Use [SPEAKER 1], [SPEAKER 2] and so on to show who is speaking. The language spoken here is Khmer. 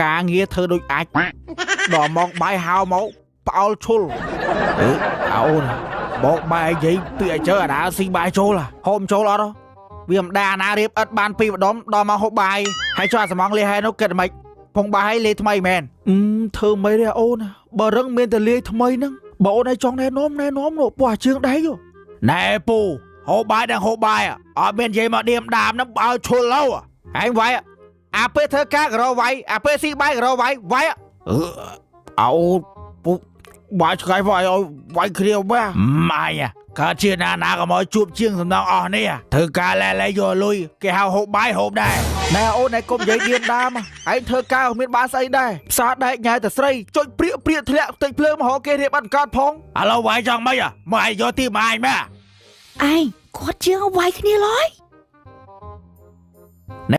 [SPEAKER 1] ការងារធ្វើដូចអាចដល់មកបាយហៅមកផ្អើលឈុលអូនបោកបាយនិយាយពីឲ្យជើអាដាស៊ីបាយចូលហូបចូលអត់វាមិនដាណារៀបអិតបានពីម្ដុំដល់មកហូបបាយហើយចុះអាសំងលាហើយនោះគិតមិនពងបាយលេថ្មីមែនធ្វើមិនទេអូនបើរឹងមានតែលាយថ្មីហ្នឹងបើអូនឲ្យចង់ណែនាំនោះពោះអាជើងដែរយោណែពូហូបបាយដល់ហូបបាយអត់មាននិយាយមកឌៀមដាមហ្នឹងបើឈុលឡូហើយវាយអាពេលធ្វើការក៏រវាយអាពេលស៊ីបាយក៏រវាយអូពូបាយឆ្កែវាយឲ្យវាយគ្រាវបាម៉ាយកើតជាណាក៏មកជួបជាងសំណងអស់នេះធ្វើការលែយកលុយគេហៅហូបបាយហូបដែរណែអូនឯងកុំនិយាយឌៀមដាមឯងធ្វើការមានបានស្អីដែរផ្សារដែកញ៉ៃតែស្រីចុចព្រាកធ្លាក់តិចភ្លើងមកហៅគេរៀបអត់កើតផងឥឡូវវាយចង់មិនមកឲ្យយកទីម៉ាយម៉ា
[SPEAKER 2] ឯងគាត់ជាងវាយគ្នាឡើយ